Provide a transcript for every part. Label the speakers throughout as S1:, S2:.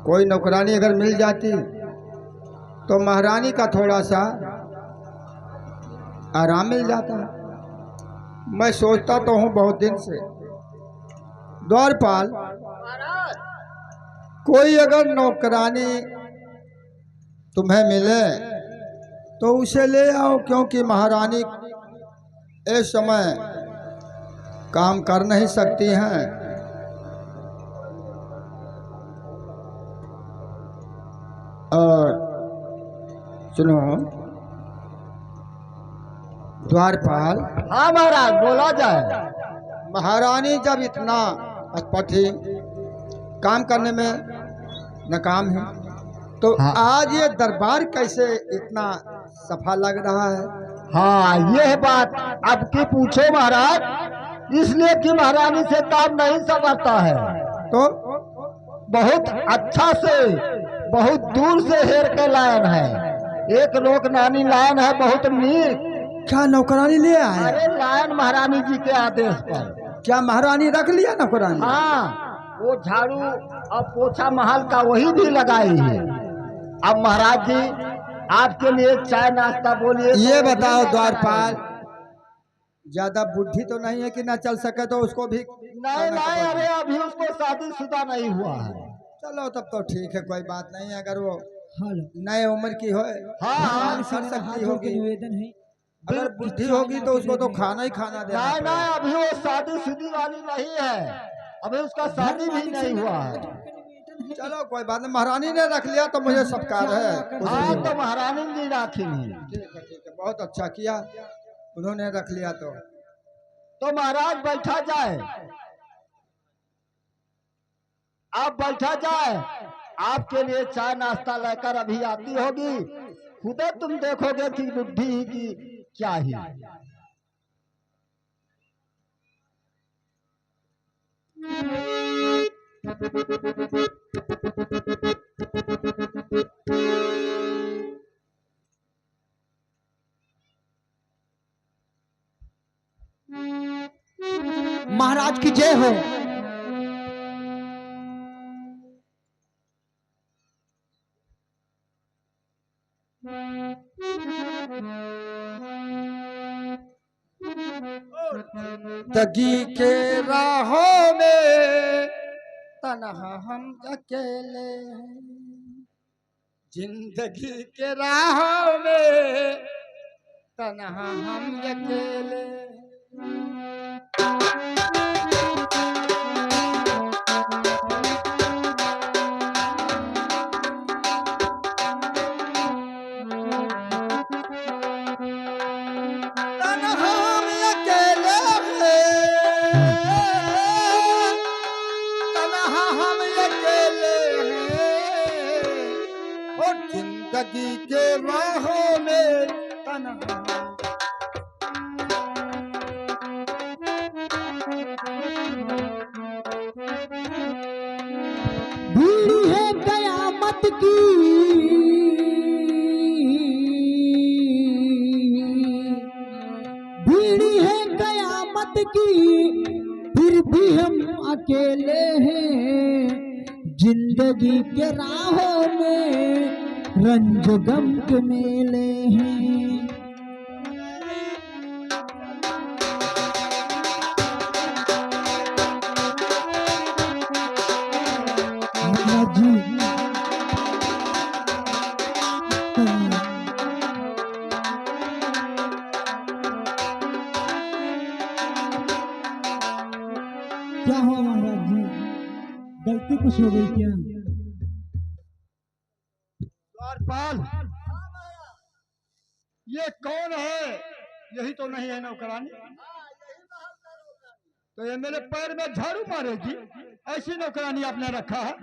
S1: कोई नौकरानी अगर मिल जाती तो महारानी का थोड़ा सा आराम मिल जाता है। मैं सोचता तो हूँ बहुत दिन से, द्वारपाल कोई अगर नौकरानी तुम्हें मिले तो उसे ले आओ, क्योंकि महारानी इस समय काम कर नहीं सकती हैं। और सुनो द्वारपाल।
S2: हाँ महाराज, बोला जाए।
S1: महारानी जब इतना असपठी काम करने में नाकाम है तो
S2: हाँ।
S1: आज ये दरबार कैसे इतना सफा लग रहा है?
S2: हाँ, यह बात अब की पूछो महाराज, इसलिए कि महारानी से काम नहीं संवरता है।
S1: तो
S2: बहुत अच्छा से, बहुत दूर से हेर के लायन है, एक लोक नानी लायन है, बहुत नीक।
S1: क्या नौकरानी ले आए?
S2: अरे लायन महारानी जी के आदेश पर।
S1: क्या महारानी रख लिया नौकरानी?
S2: हाँ, वो झाड़ू और पोछा महल का वही भी लगाई है। अब महाराज जी आपके लिए चाय नाश्ता बोलिए।
S1: ये बताओ द्वारपाल, ज्यादा बुद्धि तो नहीं है कि ना चल सके तो उसको भी?
S2: नहीं नहीं, अरे अभी उसको शादीशुदा नहीं हुआ है।
S1: चलो तब तो ठीक है, कोई बात नहीं है। अगर वो नए उम्र की हो,
S2: हाँ,
S1: कर सकती होगी।
S3: निवेदन है,
S1: अगर बुद्धि होगी तो उसको तो खाना ही खाना देना
S2: नहीं
S1: पड़ेगा।
S2: नहीं, अभी वो शादीशुदी वाली नहीं है, अभी उसका शादी भी नहीं हुआ है।
S1: चलो कोई बात नहीं, महारानी ने रख लिया तो मुझे सत्कार है।
S2: हाँ, तो महारानी जी राखी।
S1: ठीक है, बहुत अच्छा किया उन्होंने रख लिया।
S2: तो महाराज बैठा जाए, आप बैठा जाए, आपके लिए चाय नाश्ता लेकर अभी आती होगी। खुदे तुम देखोगे कि बुद्धि ही की क्या ही।
S3: महाराज की जय हो।
S1: जिंदगी के राहों में तन्हा हम अकेले हैं, जिंदगी के राहों में तन्हा हम अकेले हैं। तन्हा हम अकेले हैं, तन्हा हम अकेले हैं, और जिंदगी के राहों में तन्हा
S3: भीड़ है कयामत की, भीड़ है कयामत की, फिर भी हम अकेले हैं। जिंदगी के राहों में रंज गम के मेले हैं। महाराज जी, क्या हुआ महाराज जी, गलती कुछ हो गई क्या?
S1: द्वारपाल, ये कौन है? यही तो नहीं है नौकरानी। तो ये मेरे पैर में झाड़ू मारेगी? ऐसी नौकरानी आपने रखा है?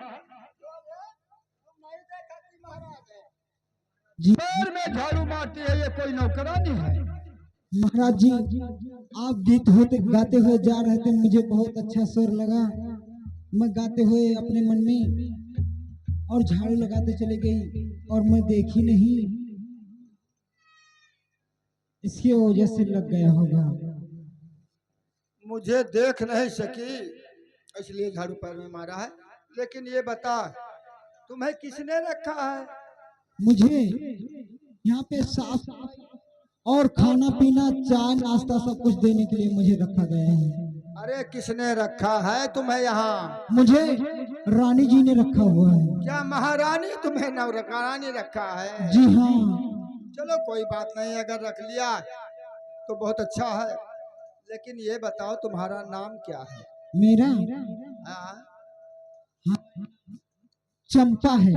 S3: जी
S1: पैर में झाड़ू मारती है, ये कोई नौकरानी है?
S3: महाराज जी, आप गीत होते गाते हुए जा रहे थे, मुझे बहुत अच्छा स्वर लगा। मैं गाते हुए अपने मन में और झाड़ू लगाते चले गई और मैं देखी नहीं, इसकी वजह से लग गया होगा।
S1: मुझे देख नहीं सकी इसलिए झाड़ू पैर में मारा है। लेकिन ये बता, तुम्हें किसने रखा है?
S3: मुझे यहाँ पे साफ और खाना पीना चाय नाश्ता सब कुछ देने के लिए मुझे रखा गया है।
S1: अरे किसने रखा है तुम्हें यहाँ?
S3: मुझे रानी जी ने रखा हुआ है।
S1: क्या महारानी तुम्हें नवरानी रखा है?
S3: जी हाँ।
S1: चलो कोई बात नहीं, अगर रख लिया तो बहुत अच्छा है। लेकिन ये बताओ तुम्हारा नाम क्या है?
S3: मेरा
S1: हाँ?
S3: चंपा है।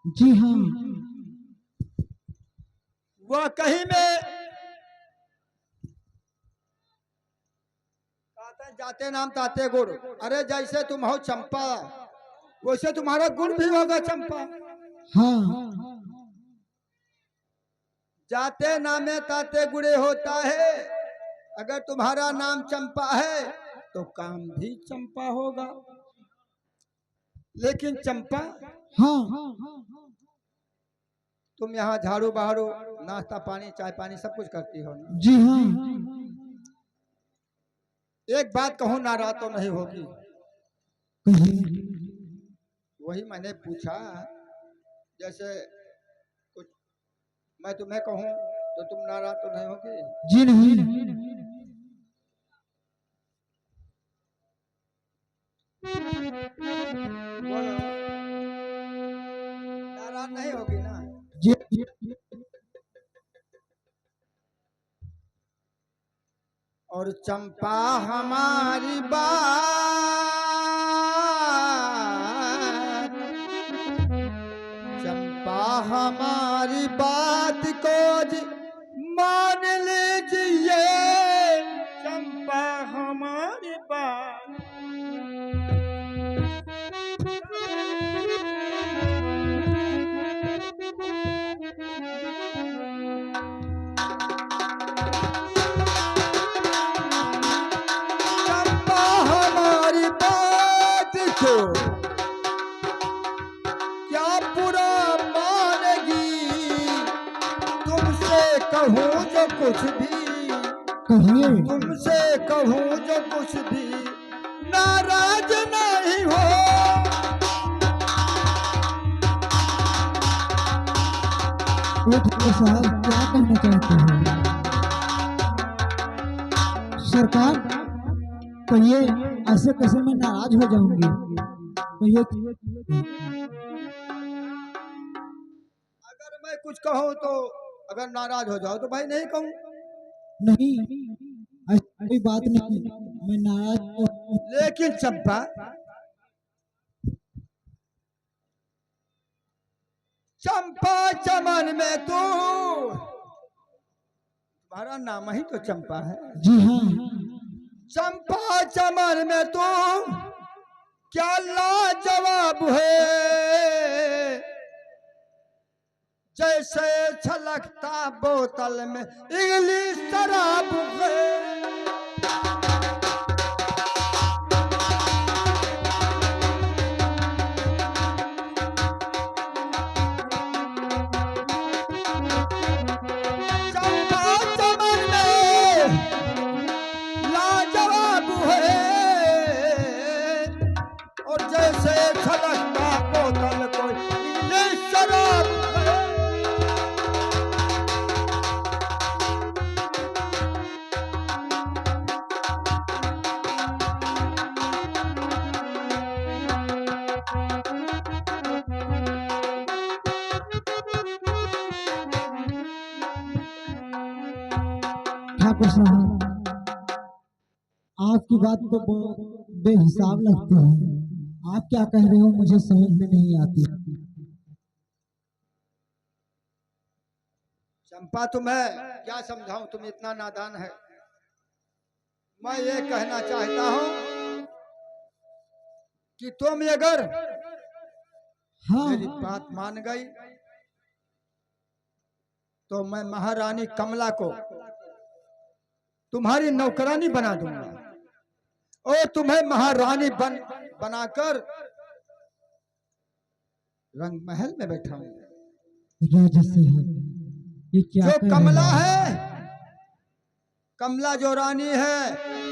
S3: जी हाँ।
S1: वह कहीं में कहते जाते नाम ताते गुड़। अरे जैसे तुम हो चंपा वैसे तुम्हारा गुण भी होगा चंपा।
S3: हाँ।
S1: जाते नामे ताते गुड़े होता है। अगर तुम्हारा नाम चंपा है तो काम भी चंपा होगा। लेकिन चंपा
S3: हाँ।
S1: तुम यहाँ झाड़ू बहारू नाश्ता पानी चाय पानी सब कुछ करती हो ना?
S3: जी हाँ।
S1: एक बात कहूँ, नाराज तो नहीं होगी?
S3: कहिए।
S1: वही मैंने पूछा, जैसे कुछ मैं तुम्हें कहूँ तो तुम नाराज तो नहीं होगी?
S3: जी नहीं।
S1: बोलो, नाराज नहीं होगी ना?
S3: जी।
S1: और चंपा हमारी बात चंपा हमारी बात को मान लीजिए। चंपा हमारी बात चंपा हमारी बात को क्या बुरा मानेगी? तुमसे कहूँ जो कुछ भी,
S3: कहिए।
S1: तुमसे कहूँ जो कुछ भी, नाराज नहीं हो।
S3: ठाकुर साहब क्या कहना चाहते हैं? सरकार कहिए, ऐसे कैसे मैं नाराज हो जाऊंगी? कहिए।
S1: अगर मैं कुछ कहूँ तो अगर नाराज हो जाओ तो भाई नहीं कहूँ।
S3: नहीं, ऐसी कोई बात नहीं, मैं नाराज।
S1: लेकिन चंपा चंपा चमन में तू, तुम्हारा नाम ही तो चंपा है।
S3: जी हाँ।
S1: चंपा चमन में तू क्या लाजवाब है। जैसे छलकता बोतल में इंग्लिश शराब है। चंपा चमन में लाजवाब है। और जैसे छलकता बोतल कोई इंग्लिश शराब है।
S3: ठाकुर साहब आपकी बात तो बेहिसाब लगती है। आप क्या कह रहे हो मुझे समझ में नहीं आती।
S1: चंपा तुम्हें क्या समझाऊं, तुम इतना नादान है। मैं ये कहना चाहता हूं कि तुम अगर
S3: हाँ।
S1: मेरी बात मान गई तो मैं महारानी कमला को तुम्हारी नौकरानी बना दूंगा और तुम्हें महारानी बनाकर रंग महल में बैठाऊंगा।
S3: राजा साहब ये क्या
S1: जो
S3: कह
S1: कमला
S3: रहे हैं?
S1: है, कमला जो रानी है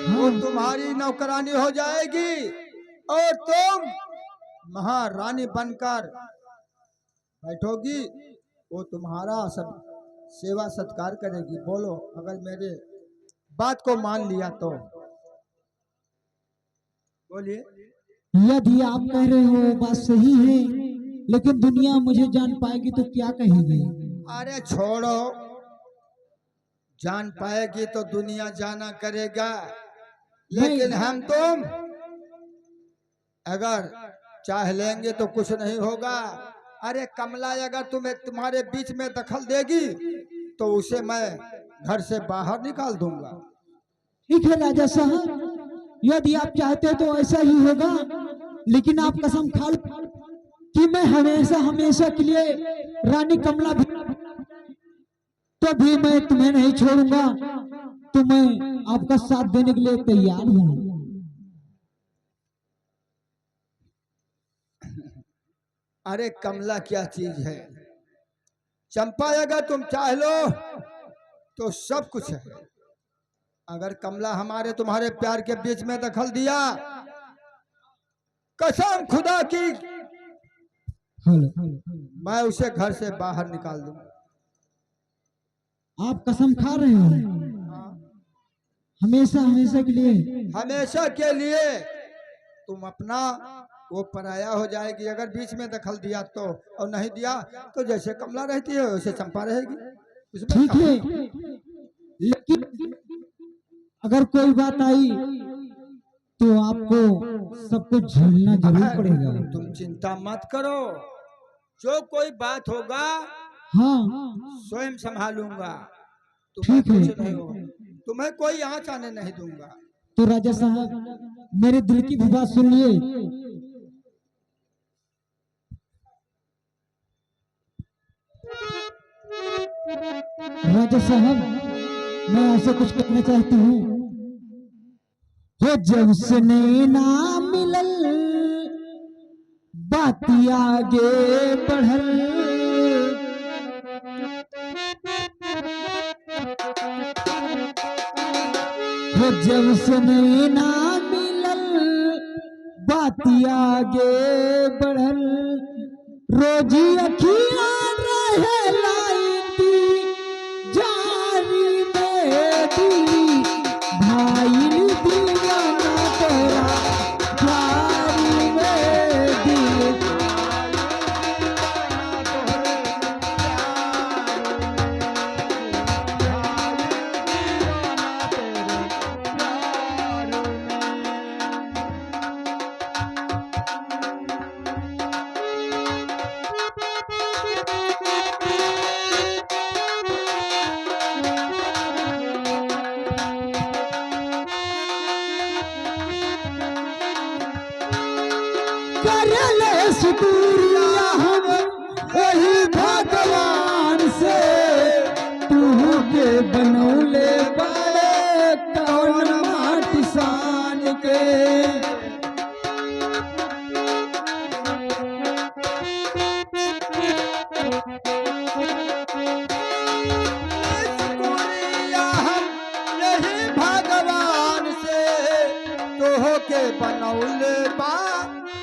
S1: वो तुम्हारी नौकरानी हो जाएगी और तुम महारानी बनकर बैठोगी, वो तुम्हारा सब सेवा सत्कार करेगी। बोलो, अगर मेरे बात को मान लिया तो बोलिए।
S3: यदि आप कह रहे हो बात सही है, लेकिन दुनिया मुझे जान पाएगी तो क्या कहेगी?
S1: अरे छोड़ो, जान पाएगी तो दुनिया जाना करेगा, लेकिन हम तुम अगर चाह लेंगे तो कुछ नहीं होगा। अरे कमला अगर तुम्हारे बीच में दखल देगी तो उसे मैं घर से बाहर निकाल दूंगा।
S3: ठीक है राजा साहब, यदि आप चाहते तो ऐसा ही होगा, लेकिन आप कसम खा लो कि मैं हमेशा हमेशा के लिए रानी कमला भी तो भी मैं तुम्हें नहीं छोड़ूंगा। तो मैं आपका साथ देने के लिए तैयार हूँ।
S1: अरे कमला क्या चीज है, चंपा अगर तुम चाह लो तो सब कुछ है। अगर कमला हमारे तुम्हारे प्यार के बीच में दखल दिया, कसम खुदा की मैं उसे घर से बाहर निकाल दूंगा।
S3: आप कसम खा रहे हो? हमेशा हमेशा के लिए?
S1: हमेशा के लिए तुम अपना वो पराया हो जाएगी अगर बीच में दखल दिया तो, और नहीं दिया तो जैसे कमला रहती है वैसे चंपा रहेगी।
S3: ठीक है, लेकिन अगर कोई बात आई तो आपको सब कुछ झेलना जरूर पड़ेगा।
S1: तुम चिंता मत करो, जो कोई बात होगा
S3: हाँ
S1: स्वयं संभालूंगा।
S3: ठीक है।
S1: कुछ नहीं होगा, तुम्हें कोई आँच आने नहीं दूंगा।
S3: तो राजा साहब मेरे दिल की भी बात सुनिए। राजा साहब मैं आपसे कुछ कहना चाहती हूँ। जब से नैना मिलल बाती आगे बढ़ल, जब से नैना मिलल बाती आगे बढ़ल, रोजी अखियां रहे लाइती जारी में दिली भाई दीवाना तेरा जारी में दिल। करले शुक्रिया हम वही भगवान से, तू के बनौले बड़े कौन माटी सान के।
S1: यही भगवान से तो के बनौले बा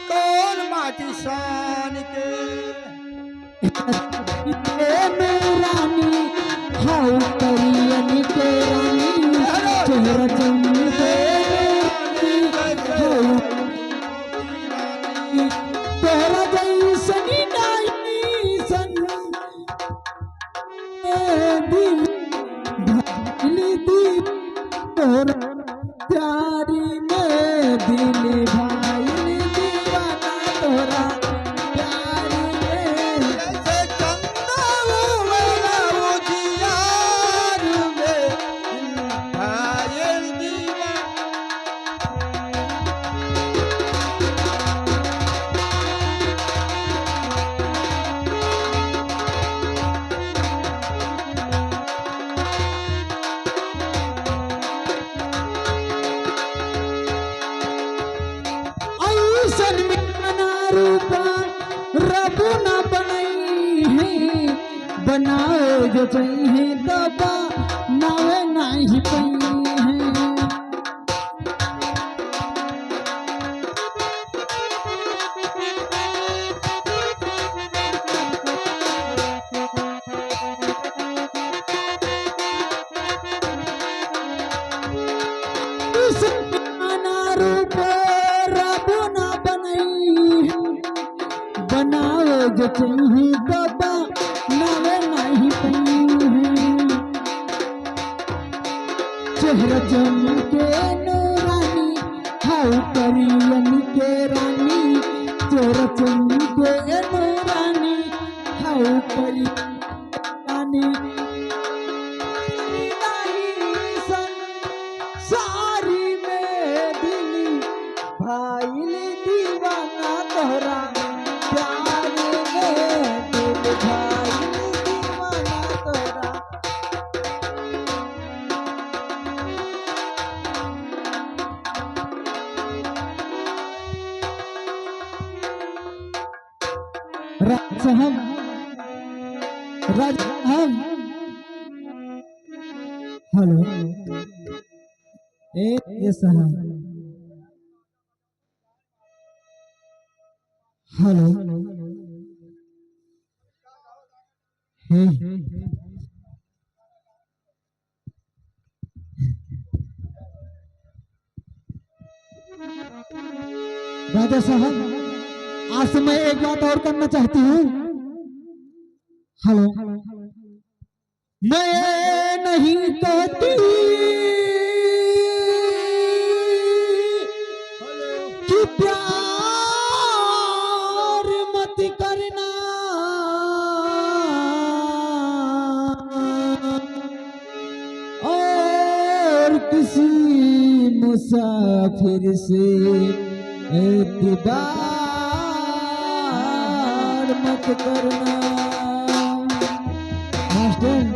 S1: कौन माटी शान के।
S3: रानी हाउ करियन के रानी चेहरा चमके तेरा जैसनी नाई सन दिल भाली दी तोरा प्यारी में दिल भाई दीवाना तोरा प्यारी में।
S1: जैसे चंदा वाला वो जियार में घायल दीवाना।
S3: ऐसन मिलना रूपा रब न बनई है, बनाए जो चाहिए दबा नावे नहीं पई है। रोज चाहिए बाबा नावे नहीं पई है चेहरा चमके नूरानी हाउ करियन के रानी चेहरा चमके नूरानी हाउ करी रानी सारी में दिली भाईल दीवाना तोहरा प्यार में दिल भाईल दीवाना तोहरा राजहम राजहम हेलो ये साहब हेलो हे राजा साहब आज से मैं एक बात और करना चाहती हूँ हेलो मैं नहीं कहती कि प्यार मत करना और किसी मुसाफिर से एतबार मत करना मास्टर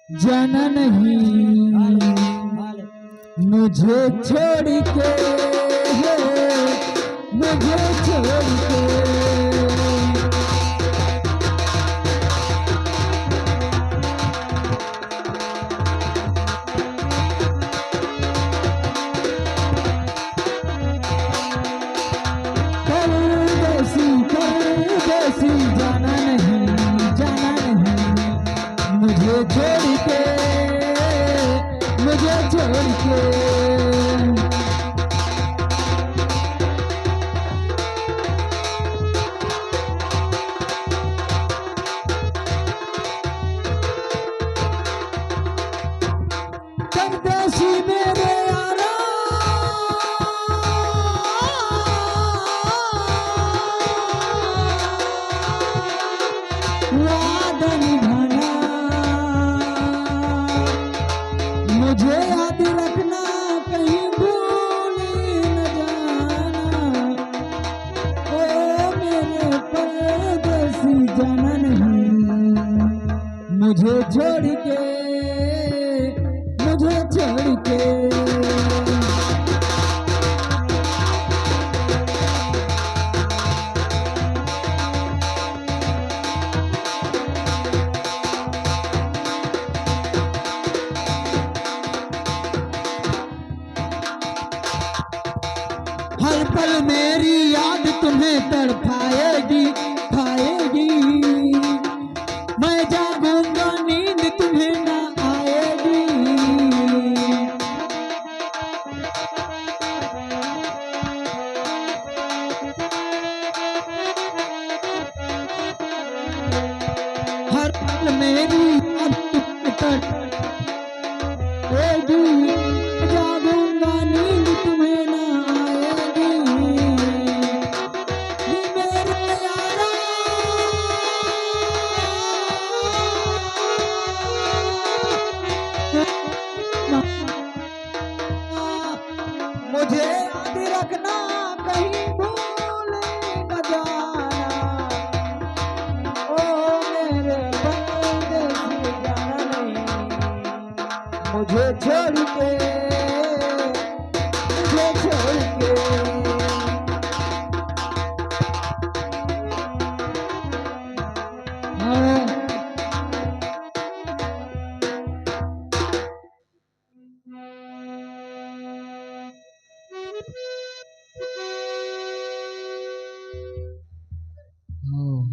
S3: जाना नहीं मुझे छोड़ के मुझे छोड़ के परदेसी जाना नहीं मुझे छोड़ के मुझे छोड़ के परदेसी मेरे यारा वादा निभाना मुझे याद रखना कहीं भूल न जाना ओ मेरे परदेसी जाना नहीं मुझे छोड़ के मुझे छोड़ के हर पल मेरी याद तुम्हें तड़पाएगी खाएगी मैं जागूंगा नींद तुम्हें ना आएगी हर पल मेरी याद तुम्हें तड़पाएगी जागूंगा नींद तुम्हें ना मुझे याद रखना कहीं भूल न जाना ओ मेरे परदेसी जाना नहीं मुझे छोड़ के मुझे छोड़ के